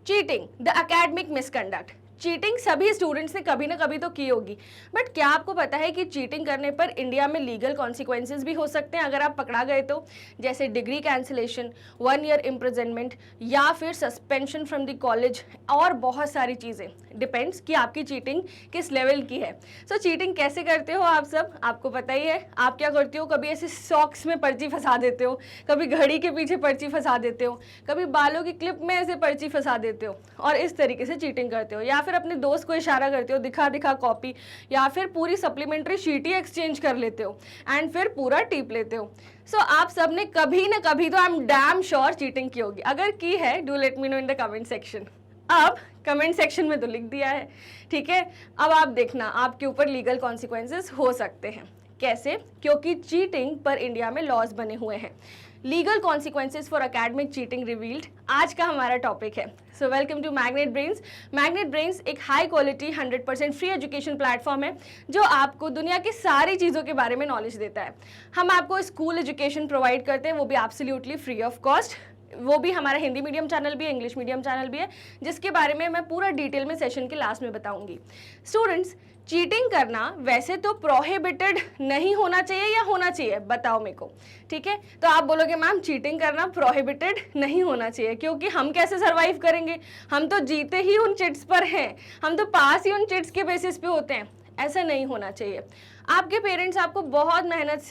Cheating the academic misconduct. Cheating सभी students ने कभी ना कभी तो की होगी, बट क्या आपको पता है कि चीटिंग करने पर इंडिया में लीगल कॉन्सिक्वेंसेज भी हो सकते हैं अगर आप पकड़ा गए तो, जैसे डिग्री कैंसिलेशन, 1 ईयर इम्प्रिजनमेंट या फिर सस्पेंशन फ्रॉम द कॉलेज और बहुत सारी चीज़ें। डिपेंड्स कि आपकी चीटिंग किस लेवल की है। सो चीटिंग कैसे करते हो आप सब, आपको पता ही है। आप क्या करते हो, कभी ऐसे सॉक्स में पर्ची फंसा देते हो, कभी घड़ी के पीछे पर्ची फंसा देते हो, कभी बालों की क्लिप में ऐसे पर्ची फंसा देते हो और इस तरीके से चीटिंग करते हो, या फिर अपने दोस्त को इशारा करते हो, दिखा दिखा कॉपी, या फिर पूरी सप्लीमेंट्री शीट ही एक्सचेंज कर लेते हो एंड फिर पूरा टीप लेते हो। सो आप सब ने कभी ना कभी तो I am damn sure cheating की होगी। अगर की है, do let me know in the comment section. अब कमेंट सेक्शन में तो लिख दिया है, ठीक है। अब आप देखना, आपके ऊपर लीगल कॉन्सिक्वेंसेस हो सकते हैं। कैसे? क्योंकि चीटिंग पर इंडिया में लॉज बने हुए हैं। Legal consequences for academic cheating revealed आज का हमारा टॉपिक है। So welcome to Magnet Brains. Magnet Brains एक high quality 100% free education platform है जो आपको दुनिया की सारी चीज़ों के बारे में नॉलेज देता है। हम आपको स्कूल एजुकेशन प्रोवाइड करते हैं, वो भी एब्सोल्युटली फ्री ऑफ कॉस्ट। वो भी हमारा हिंदी मीडियम चैनल भी है, इंग्लिश मीडियम चैनल भी है, जिसके बारे में मैं पूरा डिटेल में सेशन के लास्ट में बताऊंगी। स्टूडेंट्स, चीटिंग करना वैसे तो प्रोहिबिटेड नहीं होना चाहिए या होना चाहिए, बताओ मेरे को, ठीक है। तो आप बोलोगे मैम चीटिंग करना प्रोहिबिटेड नहीं होना चाहिए, क्योंकि हम कैसे सरवाइव करेंगे, हम तो जीते ही उन चिट्स पर हैं, हम तो पास ही उन चिट्स के बेसिस पे होते हैं। ऐसा नहीं होना चाहिए। आपके पेरेंट्स आपको बहुत मेहनत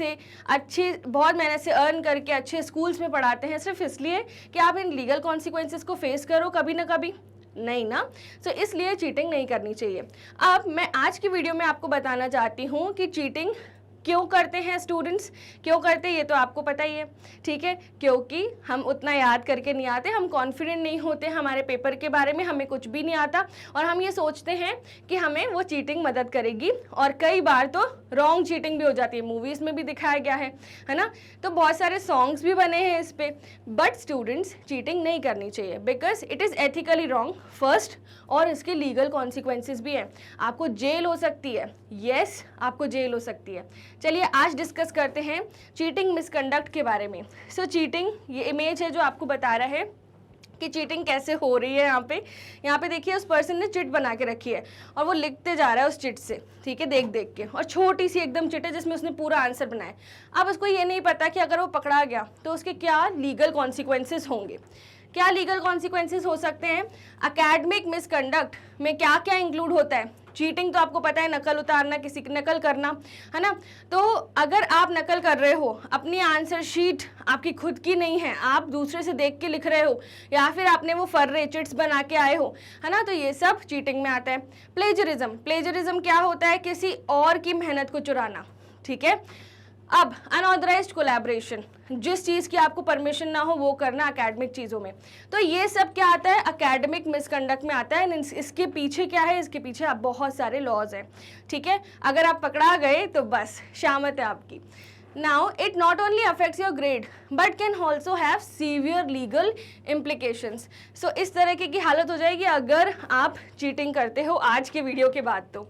से अर्न करके अच्छे स्कूल्स में पढ़ाते हैं सिर्फ इसलिए कि आप इन लीगल कॉन्सिक्वेंसेस को फेस करो कभी ना कभी, नहीं ना। सो इसलिए चीटिंग नहीं करनी चाहिए। अब मैं आज की वीडियो में आपको बताना चाहती हूँ कि चीटिंग क्यों करते हैं स्टूडेंट्स, क्यों करते हैं ये तो आपको पता ही है, ठीक है। क्योंकि हम उतना याद करके नहीं आते, हम कॉन्फिडेंट नहीं होते हमारे पेपर के बारे में, हमें कुछ भी नहीं आता और हम ये सोचते हैं कि हमें वो चीटिंग मदद करेगी, और कई बार तो रॉन्ग चीटिंग भी हो जाती है। मूवीज़ में भी दिखाया गया है ना, तो बहुत सारे सॉन्ग्स भी बने हैं इस पर। बट स्टूडेंट्स, चीटिंग नहीं करनी चाहिए because it is ethically wrong first, और इसके लीगल कॉन्सिक्वेंसेस भी हैं। आपको जेल हो सकती है, यस आपको जेल हो सकती है। चलिए आज डिस्कस करते हैं चीटिंग मिसकंडक्ट के बारे में। सो चीटिंग, ये इमेज है जो आपको बता रहा है कि चीटिंग कैसे हो रही है। यहाँ पे देखिए, उस पर्सन ने चिट बना के रखी है और वो लिखते जा रहा है उस चिट से, ठीक है, देख देख के, और छोटी सी एकदम चिट है जिसमें उसने पूरा आंसर बनाया। अब उसको ये नहीं पता कि अगर वो पकड़ा गया तो उसके क्या लीगल कॉन्सिक्वेंसेस होंगे। क्या लीगल कॉन्सिक्वेंसेस हो सकते हैं? एकेडमिक मिसकंडक्ट में क्या क्या इंक्लूड होता है? चीटिंग तो आपको पता है, नकल उतारना, किसी की नकल करना, है ना। तो अगर आप नकल कर रहे हो, अपनी आंसर शीट आपकी खुद की नहीं है, आप दूसरे से देख के लिख रहे हो, या फिर आपने वो फर्रे चिट्स बना के आए हो, है ना, तो ये सब चीटिंग में आता है। प्लेजरिज्म क्या होता है? किसी और की मेहनत को चुराना, ठीक है। अब अनऑथराइज्ड कोलैबोरेशन, जिस चीज़ की आपको परमिशन ना हो वो करना एकेडमिक चीज़ों में, तो ये सब क्या आता है? एकेडमिक मिसकंडक्ट में आता है। इसके पीछे क्या है? इसके पीछे आप बहुत सारे लॉज हैं, ठीक है। अगर आप पकड़ा गए तो बस शामत है आपकी। Now it not only affects your grade but can also have severe legal implications. So इस तरह की हालत हो जाएगी अगर आप चीटिंग करते हो आज के वीडियो के बाद तो।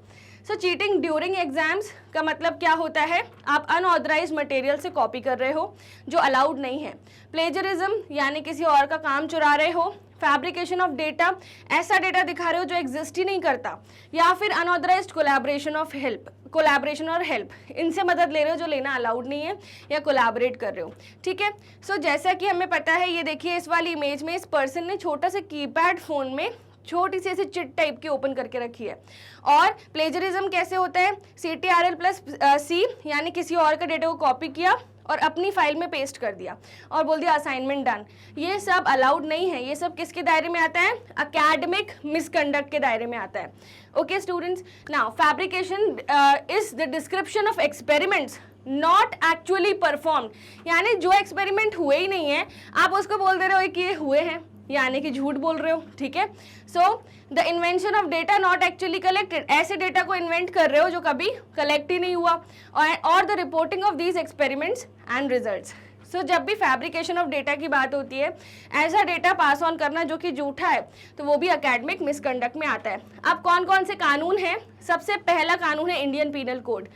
सो चीटिंग ड्यूरिंग एग्जाम्स का मतलब क्या होता है? आप अनऑथराइज्ड मटेरियल से कॉपी कर रहे हो जो अलाउड नहीं है। प्लेजरिज्म यानी किसी और का काम चुरा रहे हो। फैब्रिकेशन ऑफ डेटा, ऐसा डेटा दिखा रहे हो जो एग्जिस्ट ही नहीं करता। या फिर अनऑथराइज्ड कोलैबोरेशन और हेल्प, इनसे मदद ले रहे हो जो लेना अलाउड नहीं है, या कोलैबोरेट कर रहे हो, ठीक है। सो जैसा कि हमें पता है, ये देखिए इस वाली इमेज में इस पर्सन ने छोटा सा कीपैड फोन में छोटी सी ऐसी चिट टाइप की ओपन करके रखी है। और प्लेजरिज्म कैसे होता है? CTRL+C यानी किसी और का डेटा को कॉपी किया और अपनी फाइल में पेस्ट कर दिया और बोल दिया असाइनमेंट डन। ये सब अलाउड नहीं है। ये सब किसके दायरे में आता है? एकेडमिक मिसकंडक्ट के दायरे में आता है। Okay students, now fabrication is the description of experiments not actually performed, यानी जो एक्सपेरिमेंट हुए ही नहीं है आप उसको बोल दे रहे हो कि ये हुए हैं, यानी कि झूठ बोल रहे हो, ठीक है। So the invention of data not actually collected, ऐसे डेटा को इन्वेंट कर रहे हो जो कभी कलेक्ट ही नहीं हुआ। और the reporting of these experiments and results. So जब भी फैब्रिकेशन ऑफ डेटा की बात होती है, ऐसा डेटा पास ऑन करना जो कि झूठा है, तो वो भी एकेडमिक मिसकंडक्ट में आता है। अब कौन कौन से कानून हैं? सबसे पहला कानून है इंडियन पीनल कोड,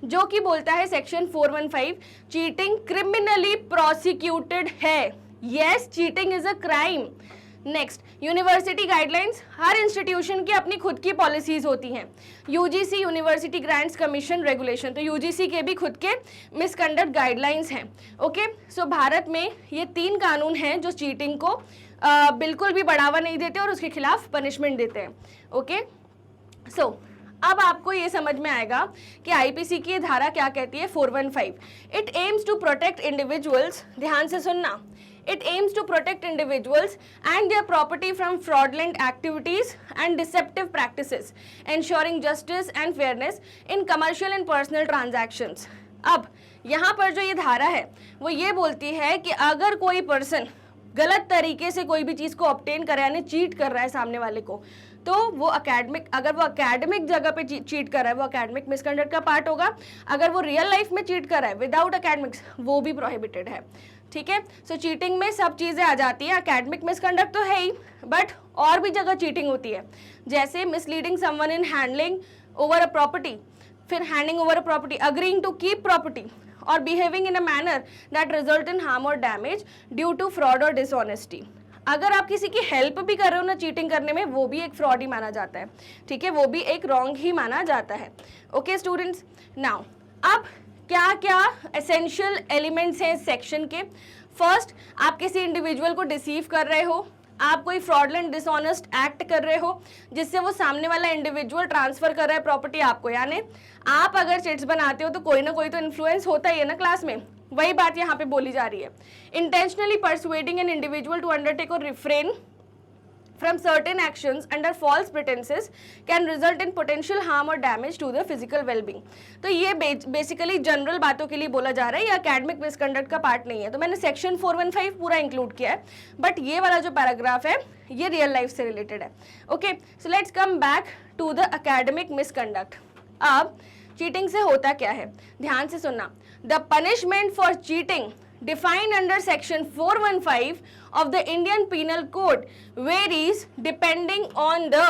जो कि बोलता है सेक्शन 415, चीटिंग क्रिमिनली प्रोसिक्यूटेड है। Yes, cheating is a crime. Next, university guidelines, her institution की अपनी खुद की पॉलिसीज होती हैं। UGC university grants commission regulation, तो यूजीसी के भी खुद के मिसकंडक्ट गाइडलाइंस हैं। ओके, सो भारत में ये 3 कानून हैं जो चीटिंग को बिल्कुल भी बढ़ावा नहीं देते और उसके खिलाफ पनिशमेंट देते हैं। ओके, सो अब आपको ये समझ में आएगा कि आईपीसी की ये धारा क्या कहती है। 415, it aims to protect individuals, ध्यान से सुनना, it aims to protect individuals and their property from fraudulent activities and deceptive practices, ensuring justice and fairness in commercial and personal transactions। अब यहाँ पर जो ये धारा है वो ये बोलती है कि अगर कोई पर्सन गलत तरीके से कोई भी चीज़ को ऑब्टेन कर रहा है, यानी चीट कर रहा है सामने वाले को, तो वो एकेडमिक, अगर वो एकेडमिक जगह पे चीट कर रहा है वो एकेडमिक मिसकंडक्ट का पार्ट होगा। अगर वो रियल लाइफ में चीट कर रहा है विदाउट एकेडमिक्स, वो भी प्रोहिबिटेड है। ठीक है, सो चीटिंग में सब चीज़ें आ जाती हैं। एकेडमिक मिसकंडक्ट तो है ही, बट और भी जगह चीटिंग होती है, जैसे misleading someone in handling over a property, फिर handing over a property, agreeing to keep property, और behaving in a manner that result in harm और डैमेज ड्यू टू फ्रॉड और डिसऑनेस्टी। अगर आप किसी की हेल्प भी कर रहे हो ना चीटिंग करने में, वो भी एक फ्रॉड ही माना जाता है। ठीक है, वो भी एक रॉन्ग ही माना जाता है। ओके स्टूडेंट्स, नाउ अब क्या क्या एसेंशियल एलिमेंट्स हैं इस सेक्शन के। फर्स्ट, आप किसी इंडिविजुअल को डिसीव कर रहे हो, आप कोई फ्रॉडलेंट डिसऑनेस्ट एक्ट कर रहे हो जिससे वो सामने वाला इंडिविजुअल ट्रांसफर कर रहा है प्रॉपर्टी आपको, यानी आप अगर चिट्स बनाते हो तो कोई ना कोई तो इन्फ्लुएंस होता ही है ना क्लास में, वही बात यहाँ पे बोली जा रही है। Intentionally persuading an individual to undertake और refrain from certain actions under false pretenses can result in potential harm or damage to the physical well-being। तो ये बेसिकली जनरल बातों के लिए बोला जा रहा है, ये एकेडमिक मिसकंडक्ट का पार्ट नहीं है। तो मैंने सेक्शन 415 पूरा इंक्लूड किया है, बट ये वाला जो पैराग्राफ है ये रियल लाइफ से रिलेटेड है। Okay, so let's come back to the academic misconduct. अब चीटिंग से होता क्या है, ध्यान से सुनना। The punishment for cheating defined under section 415 of the Indian Penal Code varies depending on the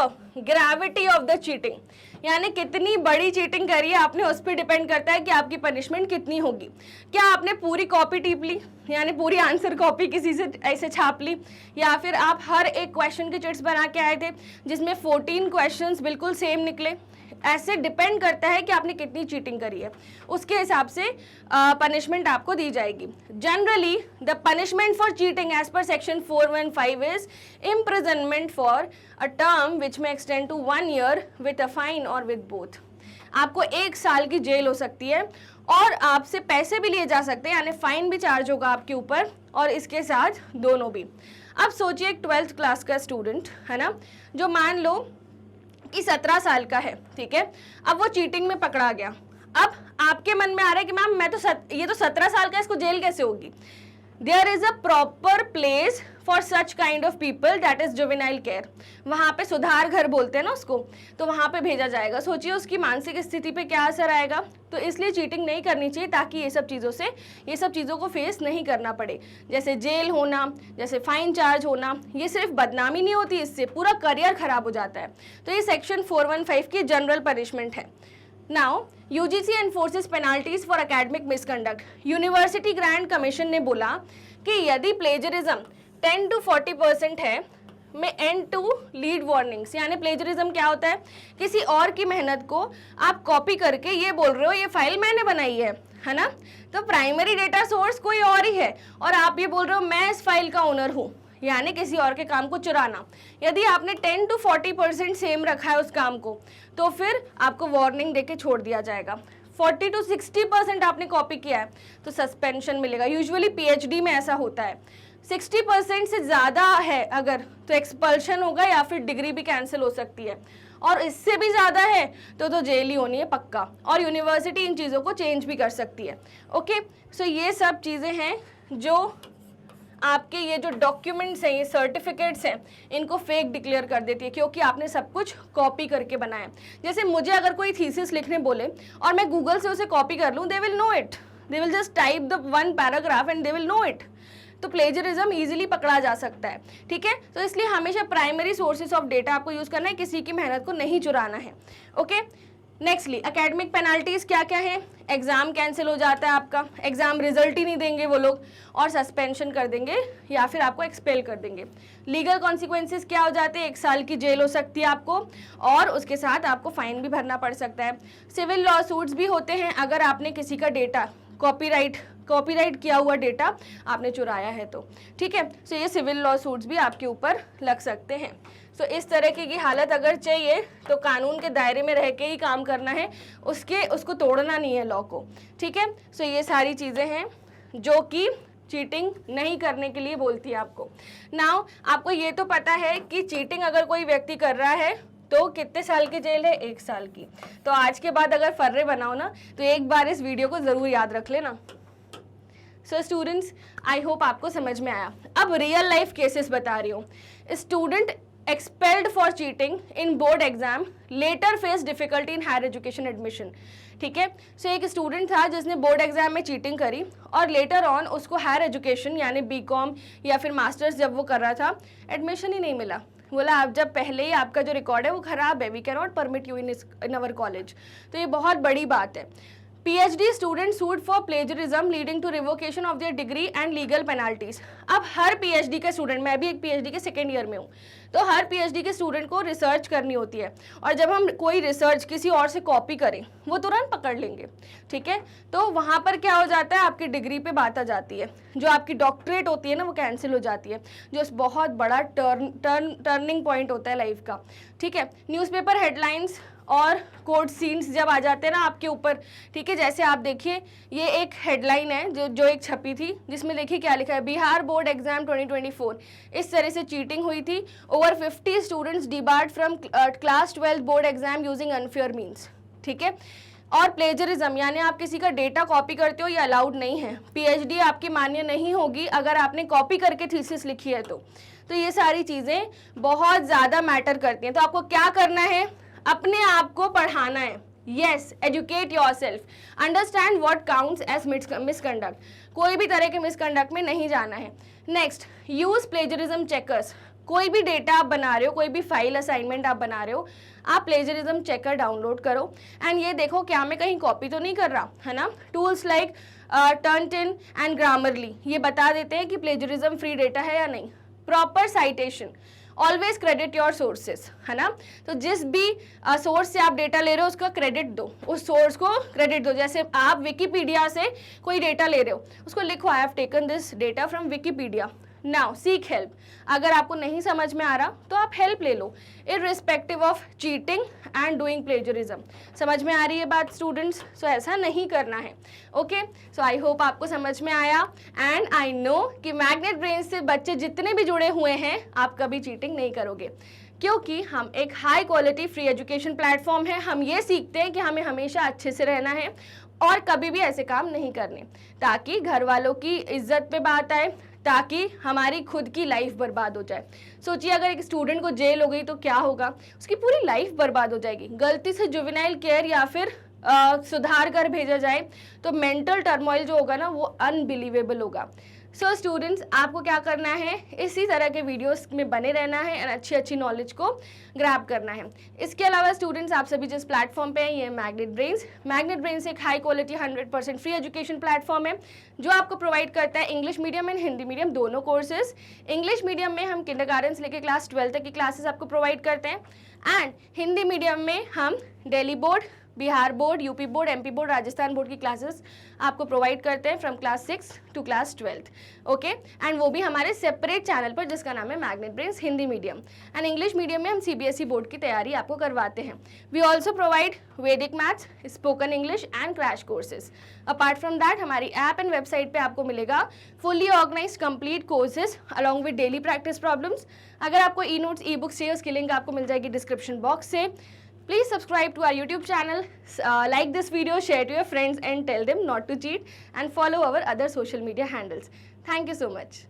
gravity of the cheating। यानी कितनी बड़ी चीटिंग करी है आपने उस पर डिपेंड करता है कि आपकी पनिशमेंट कितनी होगी। क्या आपने पूरी कॉपी टीप ली, यानी पूरी आंसर कॉपी किसी से ऐसे छाप ली, या फिर आप हर एक क्वेश्चन के चिट्स बना के आए थे जिसमें 14 क्वेश्चंस बिल्कुल सेम निकले। ऐसे डिपेंड करता है कि आपने कितनी चीटिंग करी है, उसके हिसाब से पनिशमेंट आपको दी जाएगी। Generally the punishment for cheating as per section 415 is imprisonment for a term which may extend to 1 year with a fine और विद बोथ। आपको 1 साल की जेल हो सकती है और आपसे पैसे भी लिए जा सकते हैं, यानी फाइन भी चार्ज होगा आपके ऊपर और इसके साथ दोनों भी। अब सोचिए एक 12th क्लास का स्टूडेंट है ना, जो मान लो कि 17 साल का है, ठीक है, अब वो चीटिंग में पकड़ा गया। अब आपके मन में आ रहा है कि मैम मैं तो ये तो 17 साल का, इसको जेल कैसे होगी। There is a proper place for such kind of people that is juvenile care. वहाँ पे सुधार घर बोलते हैं ना उसको, तो वहाँ पे भेजा जाएगा। सोचिए उसकी मानसिक स्थिति पे क्या असर आएगा। तो इसलिए चीटिंग नहीं करनी चाहिए ताकि ये सब चीज़ों को फेस नहीं करना पड़े, जैसे जेल होना, जैसे फाइन चार्ज होना। ये सिर्फ बदनामी नहीं होती, इससे पूरा करियर खराब हो जाता है। तो ये सेक्शन 415 की जनरल पनिशमेंट है। Now UGC एनफोर्सेस penalties for academic misconduct. University grant commission ने बोला कि यदि प्लेजरिज्म 10 to 40% है में एंड टू लीड वार्निंग्स, यानी प्लेजरिज्म क्या होता है, किसी और की मेहनत को आप कॉपी करके ये बोल रहे हो ये फाइल मैंने बनाई है ना, तो प्राइमरी डेटा सोर्स कोई और ही है और आप ये बोल रहे हो मैं इस फाइल का ओनर हूँ, यानी किसी और के काम को चुराना। यदि आपने 10 to 40% सेम रखा है उस काम को, तो फिर आपको वार्निंग देके छोड़ दिया जाएगा। 40 to 60% आपने कॉपी किया है तो सस्पेंशन मिलेगा। यूजुअली पीएचडी में ऐसा होता है। 60% से ज़्यादा है अगर, तो एक्सपल्शन होगा या फिर डिग्री भी कैंसिल हो सकती है, और इससे भी ज़्यादा है तो जेल ही होनी है पक्का, और यूनिवर्सिटी इन चीज़ों को चेंज भी कर सकती है। ओके, सो ये सब चीज़ें हैं जो आपके ये जो डॉक्यूमेंट्स हैं, ये सर्टिफिकेट्स हैं, इनको फेक डिक्लेयर कर देती है क्योंकि आपने सब कुछ कॉपी करके बनाया। जैसे मुझे अगर कोई थीसिस लिखने बोले और मैं गूगल से उसे कॉपी कर लूँ, they will know it, they will just type the 1 paragraph and they will know it. तो प्लेजरिज्म इजीली पकड़ा जा सकता है, ठीक है। तो इसलिए हमेशा प्राइमरी सोर्सेज ऑफ डेटा आपको यूज़ करना है, किसी की मेहनत को नहीं चुराना है। ओके, नेक्स्टली एकेडमिक पेनाल्टीज क्या क्या है, एग्जाम कैंसिल हो जाता है आपका, एग्जाम रिजल्ट ही नहीं देंगे वो लोग और सस्पेंशन कर देंगे या फिर आपको एक्सपेल कर देंगे। लीगल कॉन्सिक्वेंसेस क्या हो जाते हैं, 1 साल की जेल हो सकती है आपको और उसके साथ आपको फाइन भी भरना पड़ सकता है। सिविल लॉ सूट्स भी होते हैं अगर आपने किसी का डेटा कॉपीराइट किया हुआ डेटा आपने चुराया है तो, ठीक है। सो ये सिविल लॉ सूट्स भी आपके ऊपर लग सकते हैं। सो इस तरह की हालत अगर चाहिए तो कानून के दायरे में रह के ही काम करना है, उसको तोड़ना नहीं है लॉ को, ठीक है। सो ये सारी चीज़ें हैं जो कि चीटिंग नहीं करने के लिए बोलती है आपको। नाउ आपको ये तो पता है कि चीटिंग अगर कोई व्यक्ति कर रहा है तो कितने साल की जेल है, 1 साल की। तो आज के बाद अगर फर्रे बनाओ ना तो एक बार इस वीडियो को ज़रूर याद रख लेना। सो स्टूडेंट्स, आई होप आपको समझ में आया। अब रियल लाइफ केसेस बता रही हूँ। Student expelled for cheating in board exam later face difficulty in higher education admission, ठीक है। सो एक स्टूडेंट था जिसने बोर्ड एग्जाम में चीटिंग करी और लेटर ऑन उसको हायर एजुकेशन यानी बीकॉम या फिर मास्टर्स जब वो कर रहा था एडमिशन ही नहीं मिला। बोला आप जब पहले ही आपका जो रिकॉर्ड है वो खराब है, we can not permit you in our college. तो ये बहुत बड़ी बात है। PhD student sued for plagiarism leading to revocation of their degree and legal penalties. अब हर PhD का स्टूडेंट, मैं भी एक PhD के 2nd ईयर में हूँ, तो हर PhD के स्टूडेंट को रिसर्च करनी होती है और जब हम कोई रिसर्च किसी और से कॉपी करें वो तुरंत पकड़ लेंगे, ठीक है। तो वहाँ पर क्या हो जाता है, आपकी डिग्री पे बात आ जाती है, जो आपकी डॉक्टरेट होती है ना वो कैंसिल हो जाती है, जो बहुत बड़ा टर्निंग पॉइंट होता है लाइफ का, ठीक है। न्यूज़पेपर हेडलाइंस और कोर्ट सीन्स जब आ जाते हैं ना आपके ऊपर, ठीक है। जैसे आप देखिए ये एक हेडलाइन है जो एक छपी थी जिसमें देखिए क्या लिखा है, बिहार बोर्ड एग्जाम 2024 इस तरह से चीटिंग हुई थी। Over 50 students debarred from class 12 board exam using unfair means, ठीक है। और प्लेजरिज्म यानी आप किसी का डेटा कॉपी करते हो, ये अलाउड नहीं है। PhD आपकी मान्य नहीं होगी अगर आपने कॉपी करके थीसिस लिखी है तो ये सारी चीज़ें बहुत ज़्यादा मैटर करती हैं। तो आपको क्या करना है, अपने आप को पढ़ाना है। Yes, educate yourself, understand what counts as misconduct, कोई भी तरह के मिसकंडक्ट में नहीं जाना है। Next, use plagiarism checkers. कोई भी डेटा आप बना रहे हो, कोई भी फाइल असाइनमेंट आप बना रहे हो, आप प्लेजरिज्म चेकर डाउनलोड करो एंड ये देखो क्या मैं कहीं कॉपी तो नहीं कर रहा, है ना। टूल्स लाइक टर्नटिन एंड ग्रामरली ये बता देते हैं कि प्लेजरिज्म फ्री डेटा है या नहीं। Proper citation, always credit your sources, है ना। तो जिस भी सोर्स से आप डेटा ले रहे हो उसका क्रेडिट दो, उस सोर्स को क्रेडिट दो। जैसे आप विकीपीडिया से कोई डेटा ले रहे हो, उसको लिखो I have taken this data from Wikipedia. Now seek help, अगर आपको नहीं समझ में आ रहा तो आप हेल्प ले लो, irrespective of cheating and doing plagiarism. समझ में आ रही है बात स्टूडेंट्स? सो ऐसा नहीं करना है, ओके। सो आई होप आपको समझ में आया एंड आई नो कि मैग्नेट ब्रेन से बच्चे जितने भी जुड़े हुए हैं आप कभी चीटिंग नहीं करोगे, क्योंकि हम एक high quality free education platform है। हम ये सीखते हैं कि हमें हमेशा अच्छे से रहना है और कभी भी ऐसे काम नहीं करने, ताकि घर वालों की इज्जत पे बात आए, ताकि हमारी खुद की लाइफ बर्बाद हो जाए। सोचिए अगर एक स्टूडेंट को जेल हो गई तो क्या होगा, उसकी पूरी लाइफ बर्बाद हो जाएगी। गलती से जुवेनाइल केयर या फिर सुधार कर भेजा जाए तो मेंटल टर्मोइल जो होगा ना वो अनबिलीवेबल होगा। सो स्टूडेंट्स, आपको क्या करना है, इसी तरह के वीडियोस में बने रहना है और अच्छी नॉलेज को ग्रैब करना है। इसके अलावा स्टूडेंट्स, आप सभी जिस प्लेटफॉर्म पे हैं, ये मैग्नेट ब्रेन्स एक high quality 100% free education platform है जो आपको प्रोवाइड करता है English medium and Hindi medium दोनों कोर्सेज। इंग्लिश मीडियम में हम किंडरगार्टन से लेकर क्लास 12 तक की क्लासेस आपको प्रोवाइड करते हैं एंड हिंदी मीडियम में हम Delhi board, Bihar board, UP board, MP board, Rajasthan board की क्लासेस आपको प्रोवाइड करते हैं from class 6 to class 12, okay. And वो भी हमारे सेपरेट चैनल पर जिसका नाम है Magnet Brains Hindi medium. And English medium में हम CBSE बोर्ड की तैयारी आपको करवाते हैं। We also provide Vedic maths, spoken English and crash courses. Apart from that हमारी ऐप एंड वेबसाइट पे आपको मिलेगा fully organize complete courses along with daily practice problems. अगर आपको ई नोट्स, ई बुक्स चाहिए उसकी लिंक आपको मिल जाएगी डिस्क्रिप्शन बॉक्स से। Please subscribe to our YouTube channel, like this video, share to your friends and tell them not to cheat and follow our other social media handles. Thank you so much.